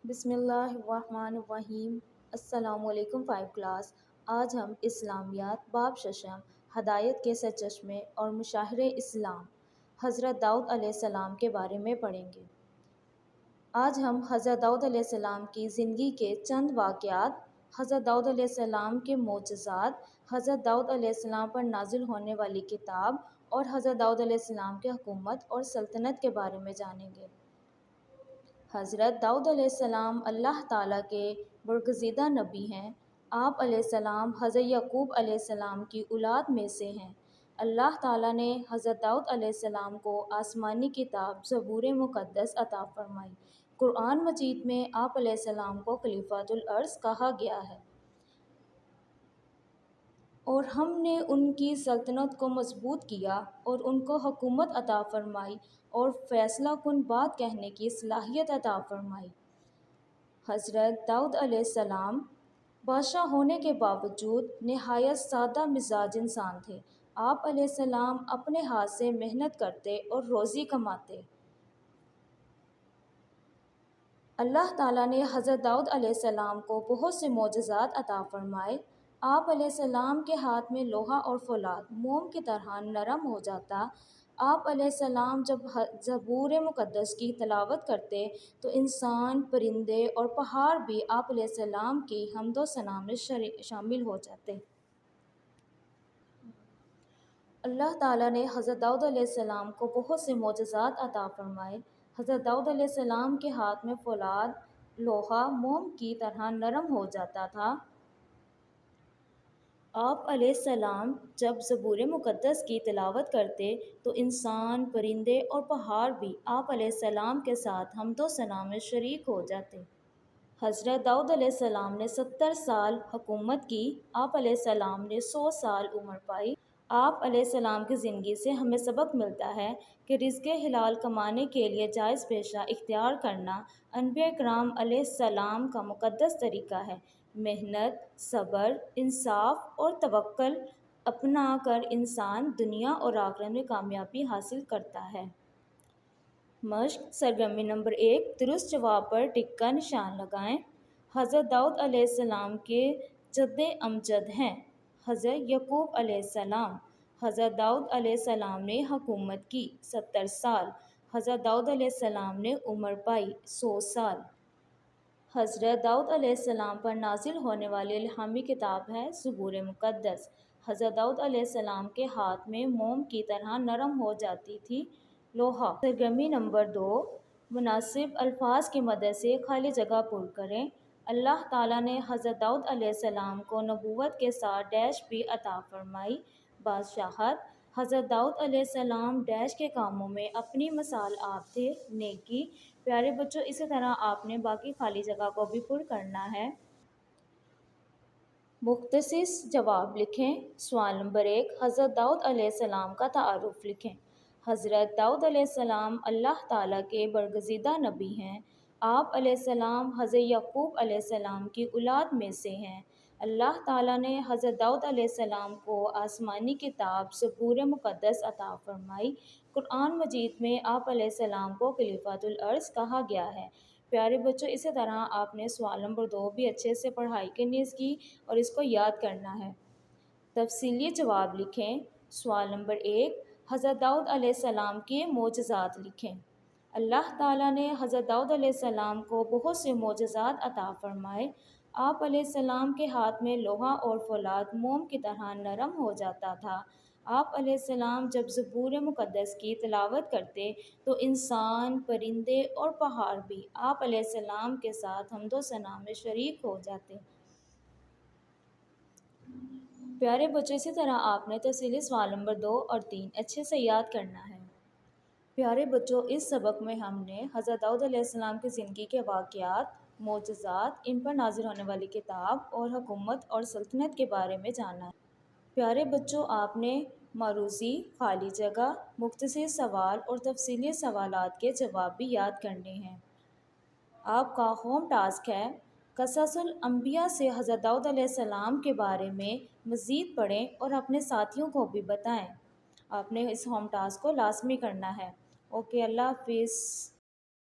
بسم اللہ الرحمن الرحیم۔ السلام علیکم 5 کلاس۔ آج ہم اسلامیات باب ششم ہدایت کے سرچشمے اور مشاہیر اسلام حضرت داؤد علیہ السلام کے بارے میں پڑھیں گے۔ آج ہم حضرت داؤد علیہ السلام کی زندگی کے چند واقعات، حضرت داؤد علیہ السلام کے معجزات، حضرت داؤد علیہ السلام پر نازل ہونے والی کتاب اور حضرت داؤد علیہ السلام کی حکومت اور سلطنت کے بارے میں جانیں گے۔ حضرت داؤد علیہ السلام اللہ تعالیٰ کے برگزیدہ نبی ہیں۔ آپ علیہ السلام حضرت یعقوب علیہ السلام کی اولاد میں سے ہیں۔ اللہ تعالیٰ نے حضرت داؤد علیہ السلام کو آسمانی کتاب زبور مقدس عطا فرمائی۔ قرآن مجید میں آپ علیہ السلام کو خلیفۃ الارض کہا گیا ہے، اور ہم نے ان کی سلطنت کو مضبوط کیا اور ان کو حکومت عطا فرمائی اور فیصلہ کن بات کہنے کی صلاحیت عطا فرمائی۔ حضرت داؤد علیہ السلام بادشاہ ہونے کے باوجود نہایت سادہ مزاج انسان تھے۔ آپ علیہ السلام اپنے ہاتھ سے محنت کرتے اور روزی کماتے۔ اللہ تعالیٰ نے حضرت داؤد علیہ السلام کو بہت سے معجزات عطا فرمائے۔ آپ علیہ السلام کے ہاتھ میں لوہا اور فولاد موم کی طرح نرم ہو جاتا۔ آپ علیہ السلام جب زبور مقدس کی تلاوت کرتے تو انسان، پرندے اور پہاڑ بھی آپ علیہ السلام کی حمد و ثنا میں شامل ہو جاتے۔ اللہ تعالیٰ نے حضرت داؤد علیہ السلام کو بہت سے معجزات عطا فرمائے۔ حضرت داؤد علیہ السلام کے ہاتھ میں فولاد لوہا موم کی طرح نرم ہو جاتا تھا۔ آپ علیہ السلام جب زبور مقدس کی تلاوت کرتے تو انسان، پرندے اور پہاڑ بھی آپ علیہ السلام کے ساتھ حمد و ثنا میں شریک ہو جاتے۔ حضرت داؤد علیہ السلام نے 70 سال حکومت کی۔ آپ علیہ السلام نے 100 سال عمر پائی۔ آپ علیہ السلام کی زندگی سے ہمیں سبق ملتا ہے کہ رزق حلال کمانے کے لیے جائز پیشہ اختیار کرنا انبیاء کرام علیہ السلام کا مقدس طریقہ ہے۔ محنت، صبر، انصاف اور توکل اپنا کر انسان دنیا اور آخرت میں کامیابی حاصل کرتا ہے۔ مشق سرگرمی نمبر 1، درست جواب پر ٹک کا نشان لگائیں۔ حضرت داؤد علیہ السلام کے جد امجد ہیں حضرت یعقوب علیہ السلام۔ حضرت داؤد علیہ السلام نے حکومت کی 70 سال۔ حضرت داؤد علیہ السلام نے عمر پائی 100 سال۔ حضرت داؤد علیہ السلام پر نازل ہونے والی الہامی کتاب ہے زبور مقدس۔ حضرت داؤد علیہ السلام کے ہاتھ میں موم کی طرح نرم ہو جاتی تھی لوہا۔ سرگرمی نمبر 2، مناسب الفاظ کی مدد سے خالی جگہ پر کریں۔ اللہ تعالیٰ نے حضرت داؤد علیہ السلام کو نبوت کے ساتھ ڈیش بھی عطا فرمائی، بادشاہت۔ حضرت داؤد علیہ السلام ڈیش کے کاموں میں اپنی مثال آپ تھے، نیکی۔ پیارے بچوں، اسی طرح آپ نے باقی خالی جگہ کو بھی پر کرنا ہے۔ مختصر جواب لکھیں۔ سوال نمبر 1، حضرت داؤد علیہ السلام کا تعارف لکھیں۔ حضرت داؤد علیہ السلام اللہ تعالیٰ کے برگزیدہ نبی ہیں۔ آپ علیہ السلام حضرت یعقوب علیہ السلام کی اولاد میں سے ہیں۔ اللہ تعالیٰ نے حضرت داؤد علیہ السلام کو آسمانی کتاب زبور مقدس عطا فرمائی۔ قرآن مجید میں آپ علیہ السلام کو خلیفۃ الارض کہا گیا ہے۔ پیارے بچوں، اسی طرح آپ نے سوال نمبر 2 بھی اچھے سے پڑھائی کرنی اس کی اور اس کو یاد کرنا ہے۔ تفصیلی جواب لکھیں۔ سوال نمبر 1، حضرت داؤد علیہ السلام کے معجزات لکھیں۔ اللہ تعالیٰ نے حضرت داؤد علیہ السلام کو بہت سے معجزات عطا فرمائے۔ آپ علیہ السلام کے ہاتھ میں لوہا اور فولاد موم کی طرح نرم ہو جاتا تھا۔ آپ علیہ السلام جب زبور مقدس کی تلاوت کرتے تو انسان، پرندے اور پہاڑ بھی آپ علیہ السلام کے ساتھ حمد و ثنا میں شریک ہو جاتے۔ پیارے بچوں، اسی طرح آپ نے تفصیلی سوال نمبر 2 اور 3 اچھے سے یاد کرنا ہے۔ پیارے بچوں، اس سبق میں ہم نے حضرت داؤد علیہ السلام کی زندگی کے واقعات، معجزات، ان پر نازل ہونے والی کتاب اور حکومت اور سلطنت کے بارے میں جانا ہے۔ پیارے بچوں، آپ نے معروضی، خالی جگہ، مختصر سوال اور تفصیلی سوالات کے جواب بھی یاد کرنے ہیں۔ آپ کا ہوم ٹاسک ہے قصص الانبیاء سے حضرت داؤد علیہ السلام کے بارے میں مزید پڑھیں اور اپنے ساتھیوں کو بھی بتائیں۔ آپ نے اس ہوم ٹاسک کو لازمی کرنا ہے۔ اوکے، اللہ حافظ۔